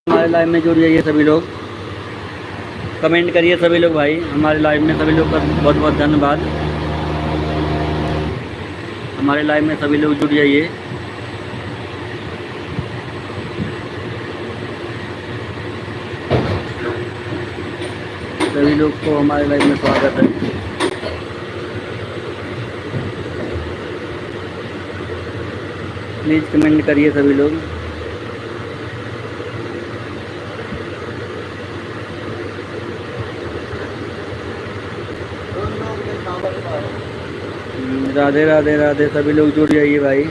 हमारे लाइव में जुड़ जाइए सभी लोग, कमेंट करिए सभी लोग भाई। हमारे लाइव में सभी लोग का बहुत बहुत धन्यवाद। हमारे लाइव में सभी लोग जुड़ जाइए। सभी लोग को हमारे लाइव में स्वागत है। प्लीज़ कमेंट करिए सभी लोग। राधे राधे राधे, सभी लोग जुड़ जाइए भाई।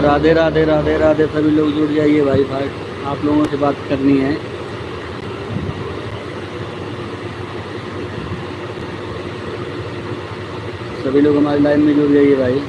राधे राधे राधे राधे, सभी लोग जुड़ जाइए भाई। भाई आप लोगों से बात करनी है। सभी लोग हमारे लाइव में जुड़ जाइए भाई।